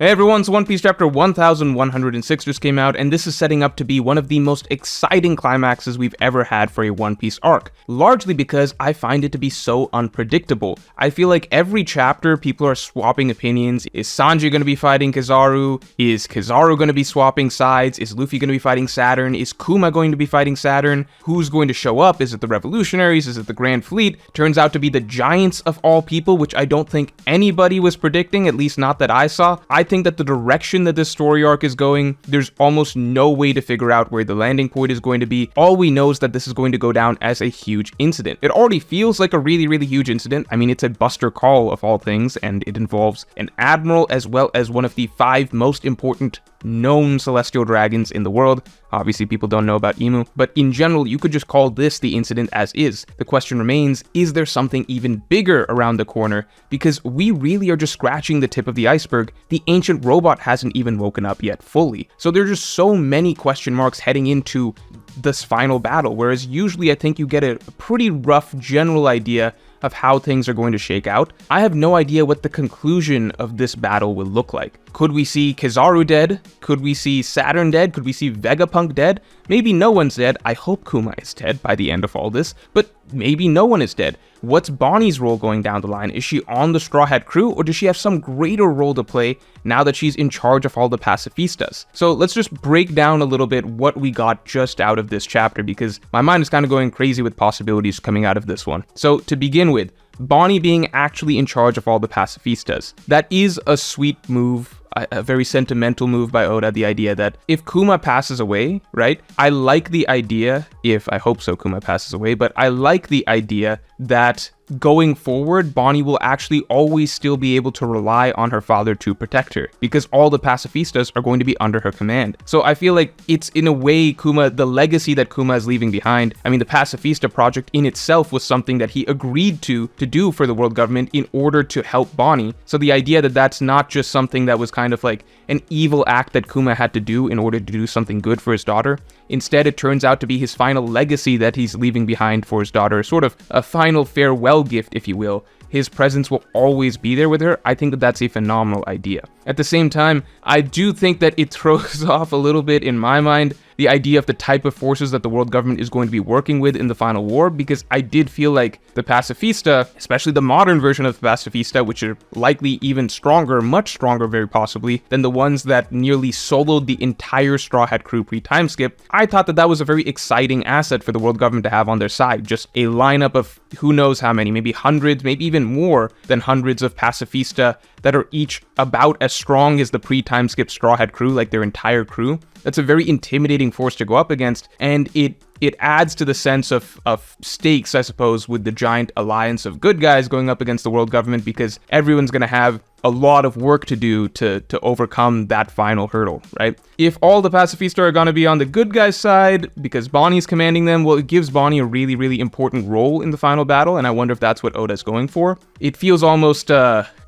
Hey everyone, so One Piece chapter 1106 just came out, and this is setting up to be one of the most exciting climaxes we've ever had for a One Piece arc, largely because I find it to be so unpredictable. I feel like every chapter people are swapping opinions. Is Sanji going to be fighting Kizaru? Is Kizaru going to be swapping sides? Is Luffy going to be fighting Saturn? Is Kuma going to be fighting Saturn? Who's going to show up? Is it the Revolutionaries? Is it the Grand Fleet? Turns out to be the Giants of all people, which I don't think anybody was predicting, at least not that I saw. I think that the direction that this story arc is going, there's almost no way to figure out where the landing point is going to be. All we know is that this is going to go down as a huge incident. It already feels like a really huge incident. I mean, it's a Buster Call of all things, and it involves an admiral as well as one of the 5 most important known celestial dragons in the world. Obviously, people don't know about Imu, but in general, you could just call this the incident as is. The question remains, is there something even bigger around the corner? Because we really are just scratching the tip of the iceberg. The ancient robot hasn't even woken up yet fully. So there's just so many question marks heading into this final battle, whereas usually I think you get a pretty rough general idea of how things are going to shake out. I have no idea what the conclusion of this battle will look like. Could we see Kizaru dead? Could we see Saturn dead? Could we see Vegapunk dead? Maybe no one's dead. I hope Kuma is dead by the end of all this, but maybe no one is dead. What's Bonnie's role going down the line? Is she on the Straw Hat crew, or does she have some greater role to play now that she's in charge of all the pacifistas? So let's just break down a little bit what we got just out of this chapter, because my mind is kind of going crazy with possibilities coming out of this one. So to begin with, Bonnie being actually in charge of all the pacifistas. That is a sweet move, a very sentimental move by Oda, the idea that if Kuma passes away, right? I like the idea, I hope so Kuma passes away, but I like the idea that going forward, Bonnie will actually always still be able to rely on her father to protect her, because all the pacifistas are going to be under her command. So I feel like it's in a way the legacy that Kuma is leaving behind. I mean, the Pacifista project in itself was something that he agreed to do for the world government in order to help Bonnie. So the idea that that's not just something that was kind of like an evil act that Kuma had to do in order to do something good for his daughter. Instead, it turns out to be his final legacy that he's leaving behind for his daughter, sort of a final farewell gift, if you will. His presence will always be there with her. I think that that's a phenomenal idea. At the same time, I do think that it throws off a little bit, in my mind, the idea of the type of forces that the world government is going to be working with in the final war, because I did feel like the Pacifista, especially the modern version of the Pacifista, which are likely even stronger, much stronger very possibly, than the ones that nearly soloed the entire Straw Hat crew pre-time skip, I thought that that was a very exciting asset for the world government to have on their side. Just a lineup of who knows how many, maybe hundreds, maybe even more than hundreds of Pacifista that are each about as strong as the pre-time skip Straw Hat crew, like their entire crew. That's a very intimidating force to go up against, and it adds to the sense of stakes, I suppose, with the giant alliance of good guys going up against the world government, because everyone's going to have a lot of work to do to overcome that final hurdle, right? If all the Pacifista are going to be on the good guys' side because Bonnie's commanding them, well, it gives Bonnie a really important role in the final battle, and I wonder if that's what Oda's going for. It feels almost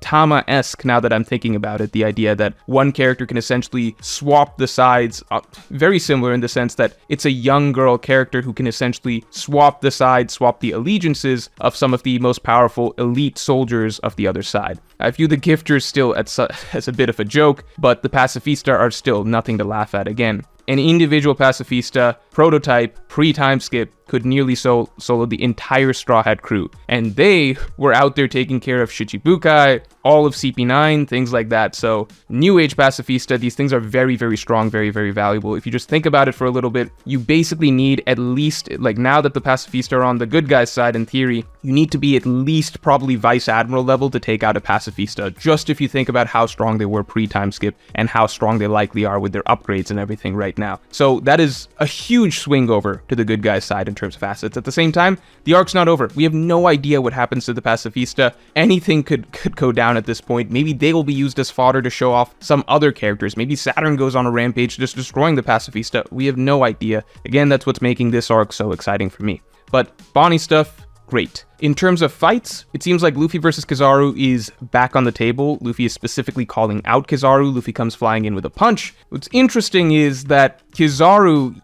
Tama-esque now that I'm thinking about it, the idea that one character can essentially swap the sides, very similar in the sense that it's a young girl character who can essentially swap the sides, swap the allegiances of some of the most powerful elite soldiers of the other side. I view the gifters still as a bit of a joke, but the Pacifista are still nothing to laugh at again. An individual Pacifista, prototype, pre-time skip, could nearly solo the entire Straw Hat crew. And they were out there taking care of Shichibukai, all of CP9, things like that. So, New Age Pacifista, these things are very strong, very valuable. If you just think about it for a little bit, you basically need at least, like now that the Pacifista are on the good guys' side in theory, you need to be at least probably Vice Admiral level to take out a Pacifista, just if you think about how strong they were pre-time skip and how strong they likely are with their upgrades and everything right now. So that is a huge swing over to the good guys' side in terms of assets. At the same time, the arc's not over. We have no idea what happens to the Pacifista. Anything could go down at this point. Maybe they will be used as fodder to show off some other characters. Maybe Saturn goes on a rampage just destroying the Pacifista. We have no idea. Again, that's what's making this arc so exciting for me. But Bonnie stuff, great. In terms of fights, it seems like Luffy versus Kizaru is back on the table. Luffy is specifically calling out Kizaru. Luffy comes flying in with a punch. What's interesting is that Kizaru,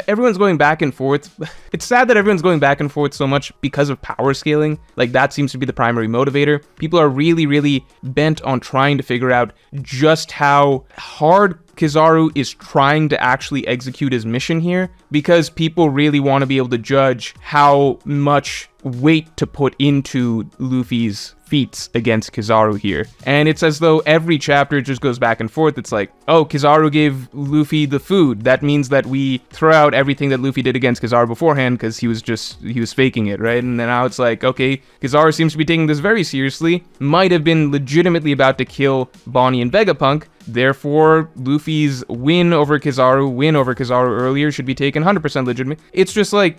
everyone's going back and forth. It's sad that everyone's going back and forth so much because of power scaling. Like, that seems to be the primary motivator. People are really, really bent on trying to figure out just how hard Kizaru is trying to actually execute his mission here, because people really want to be able to judge how much weight to put into Luffy's feats against Kizaru here. And it's as though every chapter just goes back and forth. It's like, oh, Kizaru gave Luffy the food. That means that we throw out everything that Luffy did against Kizaru beforehand because he was faking it, right? And then now it's like, okay, Kizaru seems to be taking this very seriously. Might have been legitimately about to kill Bonnie and Vegapunk. Therefore, Luffy's win over Kizaru earlier should be taken 100% legitimate. It's just like,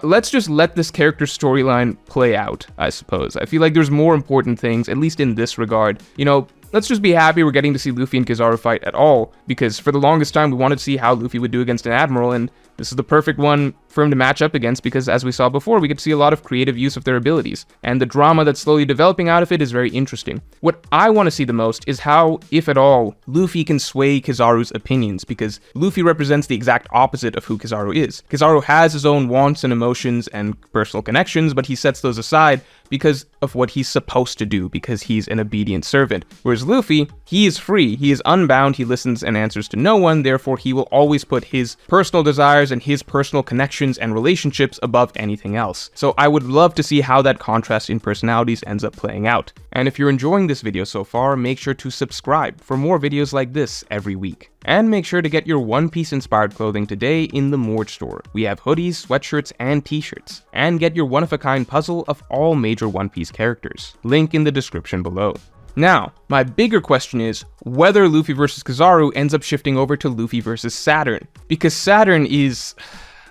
let's just let this character storyline play out, I suppose. I feel like there's more important things, at least in this regard. You know, let's just be happy we're getting to see Luffy and Kizaru fight at all, because for the longest time we wanted to see how Luffy would do against an Admiral, and this is the perfect one for him to match up against, because as we saw before, we could see a lot of creative use of their abilities, and the drama that's slowly developing out of it is very interesting. What I want to see the most is how, if at all, Luffy can sway Kizaru's opinions, because Luffy represents the exact opposite of who Kizaru is. Kizaru has his own wants and emotions and personal connections, but he sets those aside because of what he's supposed to do, because he's an obedient servant. Whereas Luffy, he is free, he is unbound, he listens and answers to no one, therefore he will always put his personal desires and his personal connections and relationships above anything else. So I would love to see how that contrast in personalities ends up playing out. And if you're enjoying this video so far, make sure to subscribe for more videos like this every week. And make sure to get your One Piece inspired clothing today in the Morge store. We have hoodies, sweatshirts, and t-shirts. And get your one-of-a-kind puzzle of all major One Piece characters. Link in the description below. Now, my bigger question is whether Luffy versus Kizaru ends up shifting over to Luffy versus Saturn. Because Saturn is,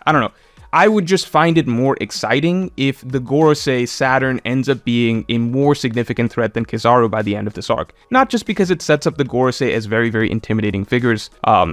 I don't know, I would just find it more exciting if the Gorosei Saturn ends up being a more significant threat than Kizaru by the end of this arc. Not just because it sets up the Gorosei as very, very intimidating figures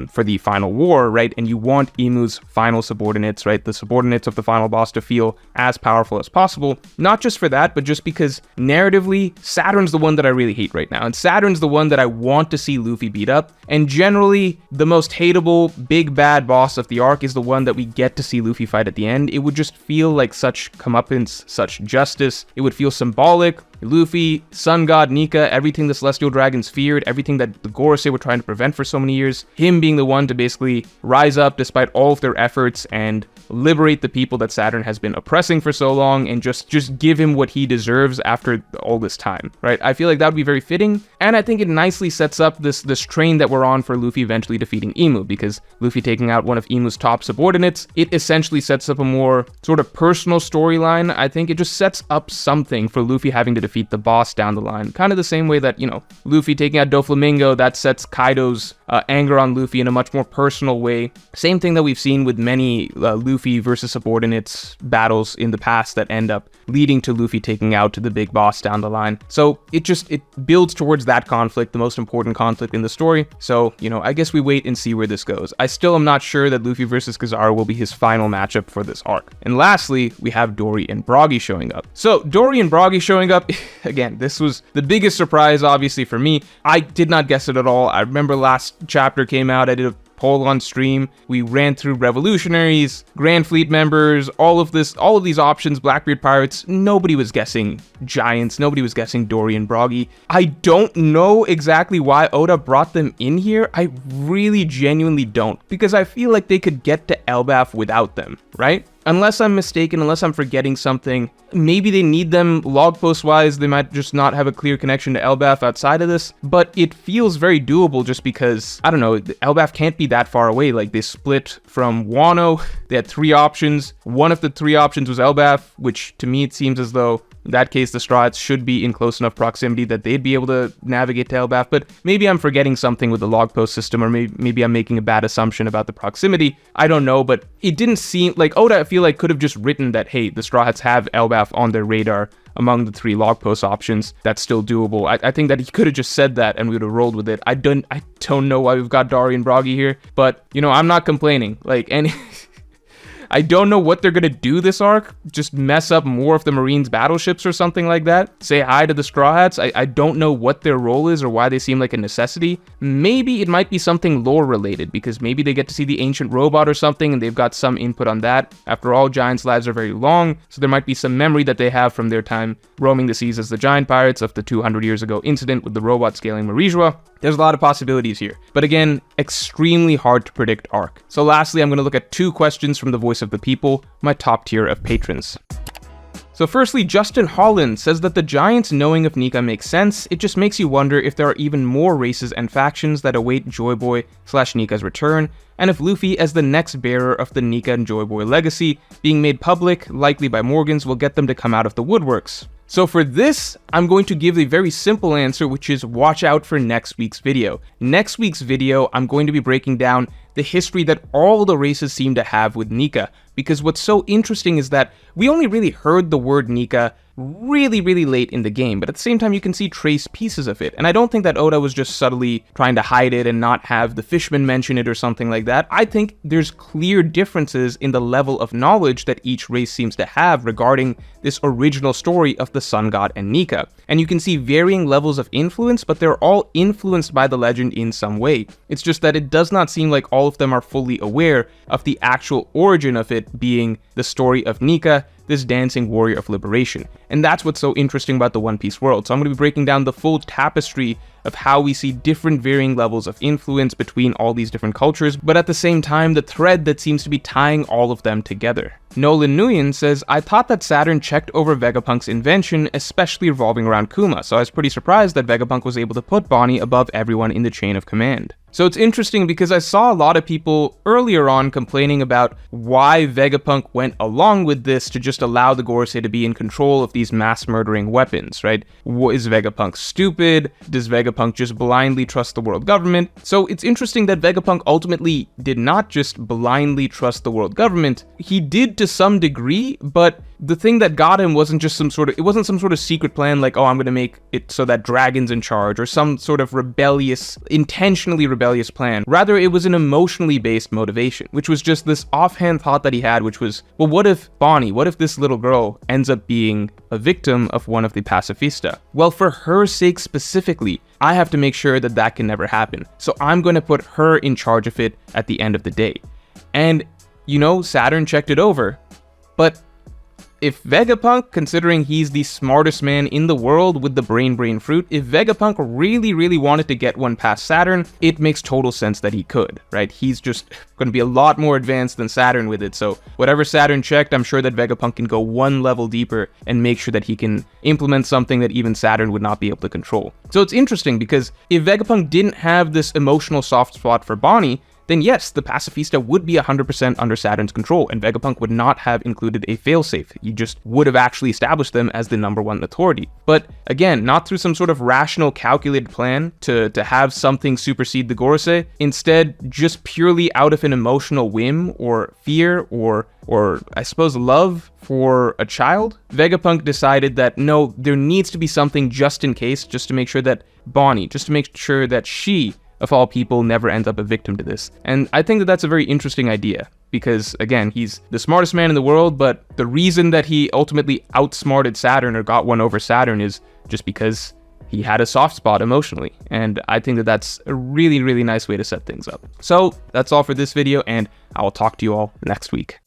for the final war, right? And you want Imu's final subordinates, right? The subordinates of the final boss to feel as powerful as possible. Not just for that, but just because narratively, Saturn's the one that I really hate right now. And Saturn's the one that I want to see Luffy beat up. And generally, the most hateable, big bad boss of the arc is the one that we get to see Luffy fight at the end. It would just feel like such comeuppance, such justice. It would feel symbolic. Luffy, Sun God, Nika, everything the Celestial Dragons feared, everything that the Gorosei were trying to prevent for so many years, him being the one to basically rise up despite all of their efforts and liberate the people that Saturn has been oppressing for so long, and just give him what he deserves after all this time, right? I feel like that would be very fitting, and I think it nicely sets up this train that we're on for Luffy eventually defeating Imu, because Luffy taking out one of Imu's top subordinates, it essentially sets up a more sort of personal storyline. I think it just sets up something for Luffy having to defeat the boss down the line. Kind of the same way that, you know, Luffy taking out Doflamingo, that sets Kaido's anger on Luffy in a much more personal way. Same thing that we've seen with many Luffy versus subordinates battles in the past that end up leading to Luffy taking out the big boss down the line. So it builds towards that conflict, the most important conflict in the story. So, you know, I guess we wait and see where this goes. I still am not sure that Luffy versus Kizaru will be his final matchup for this arc. And lastly, we have Dory and Broggy showing up. So Dory and Broggy showing up, again, this was the biggest surprise, obviously, for me. I did not guess it at all. I remember last chapter came out, I did a poll on stream. We ran through revolutionaries, Grand Fleet members, all of these options, Blackbeard pirates. Nobody was guessing giants. Nobody was guessing Dory and Broggy. I don't know exactly why Oda brought them in here. I really genuinely don't, because I feel like they could get to Elbaf without them, right? Unless I'm mistaken, unless I'm forgetting something, maybe they need them log post wise. They might just not have a clear connection to Elbaf outside of this, but it feels very doable just because, I don't know, Elbaf can't be that far away. Like, they split from Wano, they had 3 options. One of the 3 options was Elbaf, which to me it seems as though in that case, the Straw Hats should be in close enough proximity that they'd be able to navigate to Elbaf, but maybe I'm forgetting something with the log post system, or maybe I'm making a bad assumption about the proximity. I don't know, but it didn't seem like Oda, I feel like, could have just written that, hey, the Straw Hats have Elbaf on their radar among the 3 log post options. That's still doable. I think that he could have just said that and we would have rolled with it. I don't know why we've got Dory and Broggy here, but, you know, I'm not complaining. Like, I don't know what they're gonna do this arc. Just mess up more of the Marines' battleships or something like that. Say hi to the Straw Hats. I don't know what their role is or why they seem like a necessity. Maybe it might be something lore related, because maybe they get to see the ancient robot or something and they've got some input on that. After all, giants' lives are very long, so there might be some memory that they have from their time roaming the seas as the giant pirates of the 200 years ago incident with the robot scaling Marijua. There's a lot of possibilities here, but again, extremely hard to predict arc. So lastly, I'm going to look at 2 questions from the Voice of the People, my top tier of patrons. So firstly, Justin Holland says that the Giants knowing of Nika makes sense. It just makes you wonder if there are even more races and factions that await Joy Boy/Nika's return, and if Luffy, as the next bearer of the Nika and Joy Boy legacy, being made public, likely by Morgans, will get them to come out of the woodworks. So for this, I'm going to give a very simple answer, which is watch out for next week's video. Next week's video, I'm going to be breaking down the history that all the races seem to have with Nika, because what's so interesting is that we only really heard the word Nika really late in the game, but at the same time you can see trace pieces of it, and I don't think that Oda was just subtly trying to hide it and not have the fishmen mention it or something like that. I think there's clear differences in the level of knowledge that each race seems to have regarding this original story of the Sun God and Nika, and you can see varying levels of influence, but they're all influenced by the legend in some way. It's just that it does not seem like all of them are fully aware of the actual origin of it being the story of Nika, this dancing warrior of liberation. And that's what's so interesting about the One Piece world. So I'm going to be breaking down the full tapestry of how we see different varying levels of influence between all these different cultures, but at the same time, the thread that seems to be tying all of them together. Nolan Nguyen says, I thought that Saturn checked over Vegapunk's invention, especially revolving around Kuma, so I was pretty surprised that Vegapunk was able to put Bonnie above everyone in the chain of command. So it's interesting because I saw a lot of people earlier on complaining about why Vegapunk went along with this to just allow the Gorosei to be in control of these mass murdering weapons, right? Is Vegapunk stupid? Does Vegapunk just blindly trust the world government? So it's interesting that Vegapunk ultimately did not just blindly trust the world government. He did to some degree, but the thing that got him wasn't just some sort of secret plan like, oh, I'm gonna make it so that Dragon's in charge, or some sort of intentionally rebellious plan. Rather, it was an emotionally based motivation, which was just this offhand thought that he had, which was, well, what if this little girl ends up being a victim of one of the pacifista? Well, for her sake specifically, I have to make sure that that can never happen. So I'm going to put her in charge of it at the end of the day. And, Saturn checked it over, but if Vegapunk, considering he's the smartest man in the world with the brain fruit, if Vegapunk really wanted to get one past Saturn, it makes total sense that he could, right? He's just going to be a lot more advanced than Saturn with it, so whatever Saturn checked, I'm sure that Vegapunk can go one level deeper and make sure that he can implement something that even Saturn would not be able to control. So it's interesting because if Vegapunk didn't have this emotional soft spot for Bonnie, then yes, the pacifista would be 100% under Saturn's control, and Vegapunk would not have included a failsafe. He just would have actually established them as the #1 authority. But again, not through some sort of rational, calculated plan to have something supersede the Gorosei. Instead, just purely out of an emotional whim or fear or I suppose love for a child, Vegapunk decided that no, there needs to be something just in case, just to make sure that Bonnie, just to make sure that she, of all people, never ends up a victim to this. And I think that that's a very interesting idea, because again, he's the smartest man in the world, but the reason that he ultimately outsmarted Saturn or got one over Saturn is just because he had a soft spot emotionally. And I think that that's a really nice way to set things up. So that's all for this video, and I will talk to you all next week.